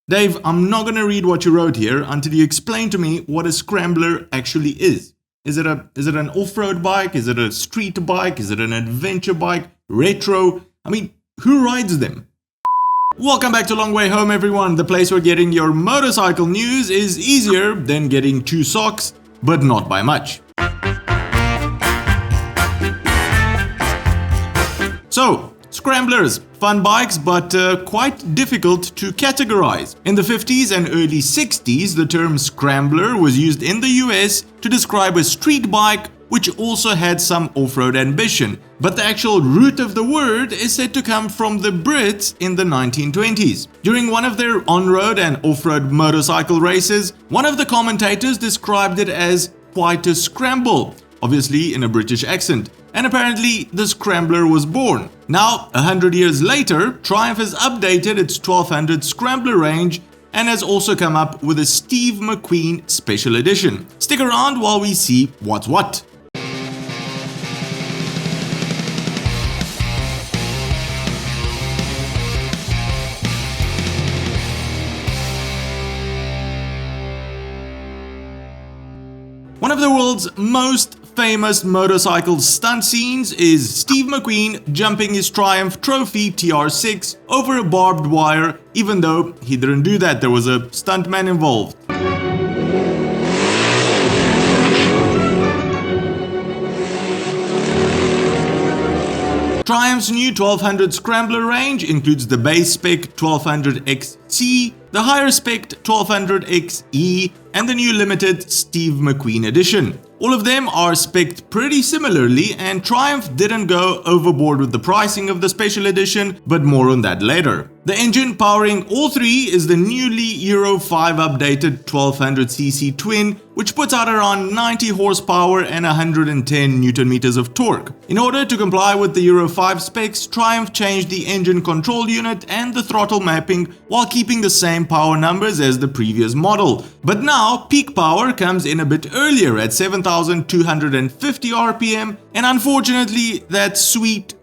Dave, I'm not going to read what you wrote here until you explain to me what a Scrambler actually is. Is it an off-road bike? Is it a street bike? Is it an adventure bike? Retro? I mean, who rides them? Welcome back to Long Way Home, everyone, the place where getting your motorcycle news is easier than getting 2 socks, but not by much. So, Scramblers, fun bikes, but quite difficult to categorize. In the 50s and early 60s, the term Scrambler was used in the US to describe a street bike which also had some off-road ambition. But the actual root of the word is said to come from the Brits in the 1920s. During one of their on-road and off-road motorcycle races, one of the commentators described it as quite a scramble, obviously in a British accent. And apparently the Scrambler was born. Now, 100 years later, Triumph has updated its 1200 Scrambler range and has also come up with a Steve McQueen special edition. Stick around while we see what's what. One of the world's most famous motorcycle stunt scenes is Steve McQueen jumping his Triumph Trophy TR6 over a barbed wire, even though he didn't do that, there was a stuntman involved. Triumph's new 1200 Scrambler range includes the base spec 1200XC, the higher spec 1200XE, and the new limited Steve McQueen edition. All of them are spec'd pretty similarly, and Triumph didn't go overboard with the pricing of the special edition, but more on that later. The engine powering all three is the newly Euro 5 updated 1200cc twin, which puts out around 90 horsepower and 110 Newton meters of torque. In order to comply with the Euro 5 specs, Triumph changed the engine control unit and the throttle mapping while keeping the same power numbers as the previous model. But now, peak power comes in a bit earlier at 7,250 RPM, and unfortunately, that sweet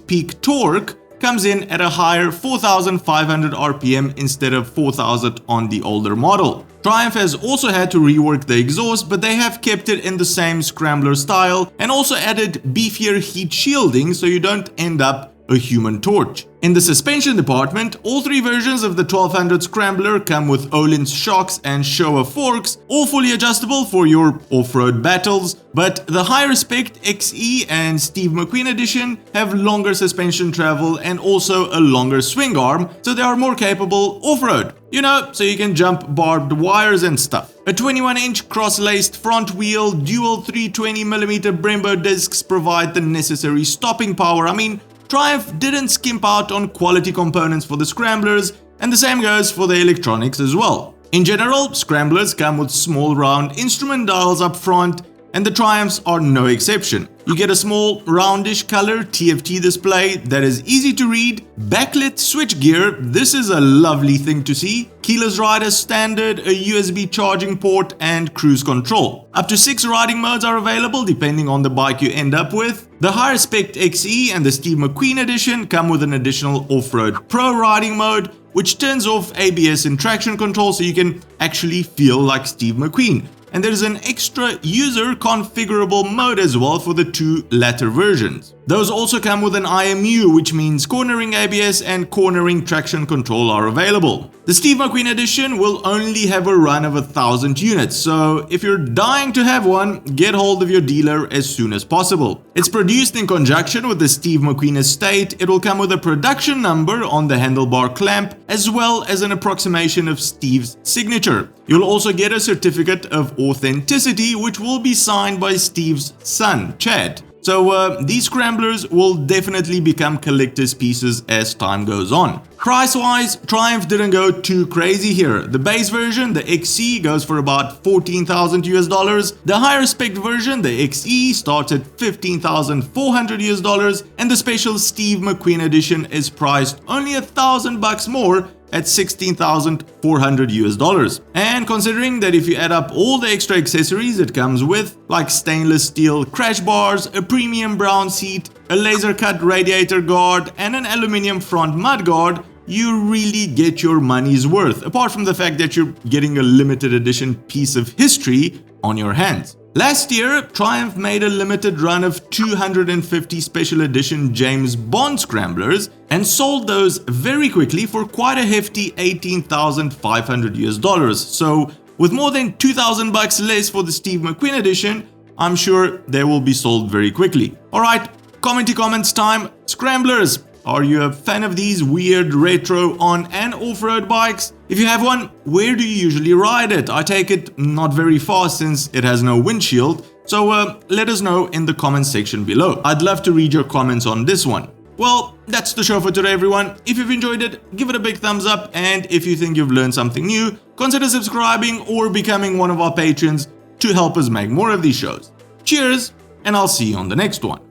peak torque comes in at a higher 4,500 RPM instead of 4,000 on the older model. Triumph has also had to rework the exhaust, but they have kept it in the same Scrambler style and also added beefier heat shielding so you don't end up a human torch. In the suspension department, all three versions of the 1200 Scrambler come with Öhlins shocks and Showa forks, all fully adjustable for your off-road battles, but the higher spec XE and Steve McQueen edition have longer suspension travel and also a longer swing arm, so they are more capable off-road. You know, so you can jump barbed wires and stuff. A 21-inch cross-laced front wheel, dual 320mm Brembo discs provide the necessary stopping power. I mean, Triumph didn't skimp out on quality components for the Scramblers, and the same goes for the electronics as well. In general, Scramblers come with small round instrument dials up front, and the Triumphs are no exception. You get a small roundish color TFT display that is easy to read, backlit switchgear, this is a lovely thing to see, keyless ride as standard, a USB charging port, and cruise control. Up to 6 riding modes are available depending on the bike you end up with. The higher spec XE and the Steve McQueen edition come with an additional off-road pro riding mode, which turns off ABS and traction control so you can actually feel like Steve McQueen. And there is an extra user configurable mode as well for the 2 latter versions. Those also come with an IMU, which means cornering ABS and cornering traction control are available. The Steve McQueen edition will only have a run of 1,000 units, so if you're dying to have one, get hold of your dealer as soon as possible. It's produced in conjunction with the Steve McQueen estate. It will come with a production number on the handlebar clamp, as well as an approximation of Steve's signature. You'll also get a certificate of authenticity, which will be signed by Steve's son, Chad. So these Scramblers will definitely become collector's pieces as time goes on. Price-wise, Triumph didn't go too crazy here. The base version, the XC, goes for about $14,000 US. The higher spec version, the XE, starts at $15,400 US, and the special Steve McQueen edition is priced only $1,000 more at $16,400 US. And considering that if you add up all the extra accessories it comes with, like stainless steel crash bars, a premium brown seat, a laser cut radiator guard, and an aluminium front mud guard, you really get your money's worth, apart from the fact that you're getting a limited edition piece of history on your hands. Last year, Triumph made a limited run of 250 special edition James Bond Scramblers and sold those very quickly for quite a hefty $18,500. So with more than $2,000 less for the Steve McQueen edition, I'm sure they will be sold very quickly. Alright, commenty comments time. Scramblers, are you a fan of these weird retro on and off-road bikes? If you have one, where do you usually ride it? I take it not very far since it has no windshield, so let us know in the comments section below. I'd love to read your comments on this one. Well, that's the show for today, everyone. If you've enjoyed it, give it a big thumbs up, and if you think you've learned something new, consider subscribing or becoming one of our patrons to help us make more of these shows. Cheers, and I'll see you on the next one.